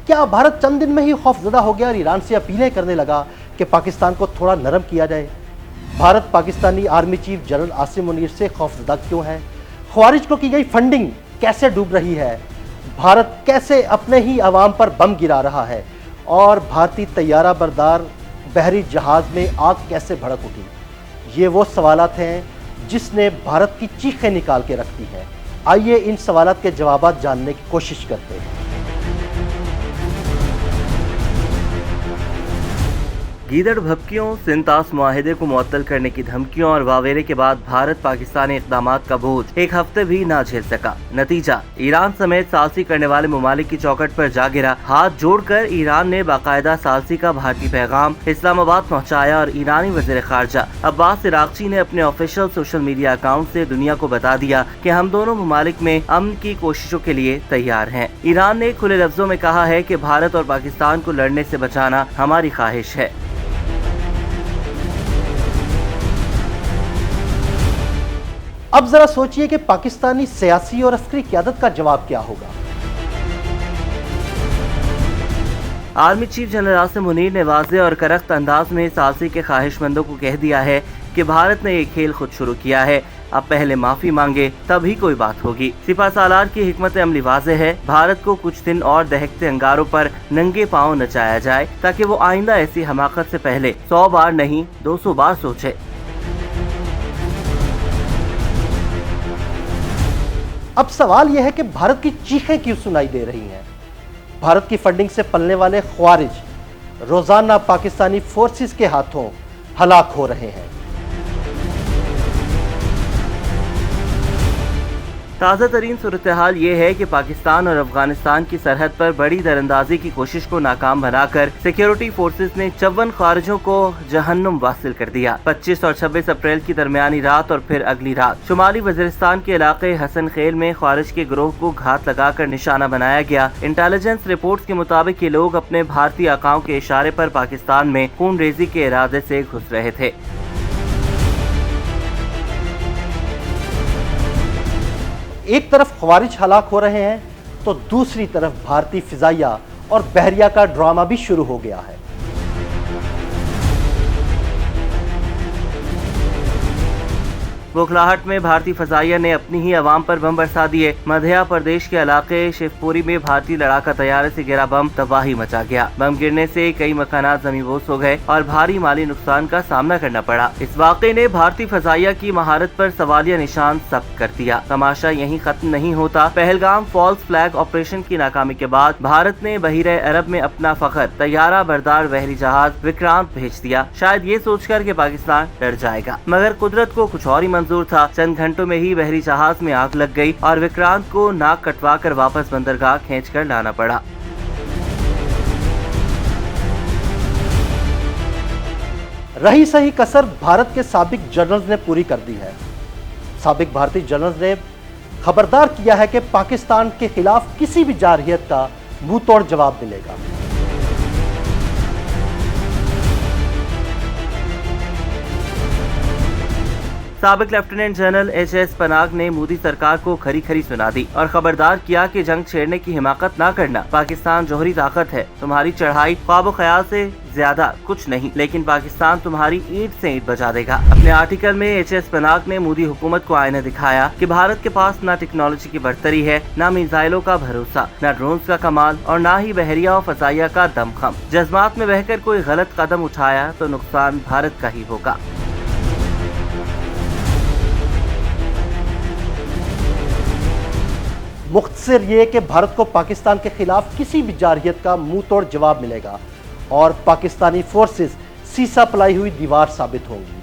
क्या भारत चंद दिन में ही खौफजदा हो गया और ईरान से अपीलें करने लगा कि पाकिस्तान को थोड़ा नरम किया जाए? Bharat Pakistani army chief general Asim Munir से खौफजदा क्यों है? ख्वारिज को की गई फंडिंग कैसे डूब रही है? भारत कैसे अपने ही अवाम पर बम गिरा रहा है? और भारतीय तैयारा बरदार बहरी जहाज में आग कैसे भड़क उठी? ये वो सवालात हैं जिसने भारत की चीखें निकाल के रख दी हैं। आइए इन सवालात के जवाब जानने की कोशिश करते हैं। गीदड़ भपकियों, सिंतास मुआहिदे को मुअत्तल करने की धमकियों और वावेरे के बाद भारत पाकिस्तानी इक़दामात का बोझ एक हफ्ते भी ना झेल सका। नतीजा, ईरान समेत सालसी करने वाले ममालिक की चौखट पर जा गिरा। हाथ जोड़कर ईरान ने बाकायदा सालसी का भारतीय पैगाम इस्लामाबाद पहुंचाया और ईरानी वज़ीर ख़ारजा अब्बास इराक़ची ने अपने ऑफिशियल सोशल मीडिया अकाउंट से दुनिया को बता दिया कि हम दोनों ममालिक में अमन की कोशिशों के लिए तैयार हैं। ईरान ने खुले लफ्जों में कहा है कि भारत और पाकिस्तान को लड़ने से बचाना हमारी ख्वाहिश है। अब जरा सोचिए कि पाकिस्तानी सियासी और अस्करी क़यादत का जवाब क्या होगा। Army chief general Asim Munir ने वाज़ेह और करख्त अंदाज में सालसी के ख्वाहिशमंदों को कह दिया है कि भारत ने ये खेल खुद शुरू किया है, अब पहले माफी मांगे तभी कोई बात होगी। सिपह सालार की हिकमत अमली वाज़ेह है, भारत को कुछ दिन और दहकते अंगारों पर नंगे पांव नचाया जाए ताकि वो आइंदा ऐसी हमाकत से पहले 100 बार नहीं 200 बार सोचे। अब सवाल यह है कि भारत की चीखें क्यों सुनाई दे रही हैं? भारत की फंडिंग से पलने वाले ख्वारिज रोजाना पाकिस्तानी फोर्सेस के हाथों हलाक हो रहे हैं। ताज़ा तरीन सूरत हाल ये है कि पाकिस्तान और अफगानिस्तान की सरहद पर बड़ी दरअंदाजी की कोशिश को नाकाम बनाकर सिक्योरिटी फोर्सेस ने 54 ख्वारिजों को जहन्नुम वासिल कर दिया। 25 और 26 अप्रैल की दरमियानी रात और फिर अगली रात शुमाली वजीरिस्तान के इलाके हसन खेल में ख्वारिज के गिरोह को घात लगाकर निशाना बनाया गया। इंटेलिजेंस रिपोर्ट्स के मुताबिक ये लोग अपने भारतीय आकाओं के इशारे पर पाकिस्तान में खून रेजी के इरादे से घुस रहे थे। एक तरफ ख्वारिज हलाक हो रहे हैं तो दूसरी तरफ भारतीय फिजाइया और बहरिया का ड्रामा भी शुरू हो गया है। बोखलाहट में भारतीय फजाइया ने अपनी ही आवाम पर बम बरसा दिए। मध्य प्रदेश के इलाके शिवपुरी में भारतीय लड़ाका तैयारे से गिरा बम तबाही मचा गया। बम गिरने से कई मकानात ज़मींदोज़ हो गए और भारी माली नुकसान का सामना करना पड़ा। इस वाक़े ने भारतीय फजाइया की महारत पर सवालिया निशान सख्त कर दिया। तमाशा यहीं खत्म नहीं होता। पहलगाम फॉल्स फ्लैग ऑपरेशन की नाकामी के बाद भारत ने बहीरे अरब में अपना फखर तैयारा बरदार बहरी जहाज विक्रांत भेज दिया, शायद ये सोचकर कि पाकिस्तान डर जाएगा, मगर कुदरत को कुछ और ही मंजूर था। चंद घंटों में ही बहरी जहाज में आग लग गई और विक्रांत को नाक कटवा कर वापस बंदरगाह खींच कर लाना पड़ा। रही सही कसर भारत के साबिक जनरल्स ने पूरी कर दी है। साबिक भारतीय जनरल्स ने खबरदार किया है कि पाकिस्तान के खिलाफ किसी भी जारहियत का मुंह तोड़ जवाब मिलेगा। साबिक लेफ्टिनेंट जनरल एच.एस. पनाग ने मोदी सरकार को खरी खरी सुना दी और खबरदार किया कि जंग छेड़ने की हिमाकत ना करना। पाकिस्तान जोहरी ताकत है, तुम्हारी चढ़ाई ख्वाब ख्याल से ज्यादा कुछ नहीं, लेकिन पाकिस्तान तुम्हारी ईंट से ईंट बजा देगा। अपने आर्टिकल में एच.एस. पनाग ने मोदी हुकूमत को आईना दिखाया कि भारत के पास न टेक्नोलॉजी की बढ़तरी है, न मिसाइलों का भरोसा, न ड्रोन्स का कमाल और न ही बहरिया और फजाइया का दमखम। जज्बात में बहकर कोई गलत कदम उठाया तो नुकसान भारत का ही होगा। मुख्तसर ये कि भारत को पाकिस्तान के खिलाफ किसी भी जारहियत का मुंह तोड़ जवाब मिलेगा और पाकिस्तानी फोर्सेस सीसा पलाई हुई दीवार साबित होंगी।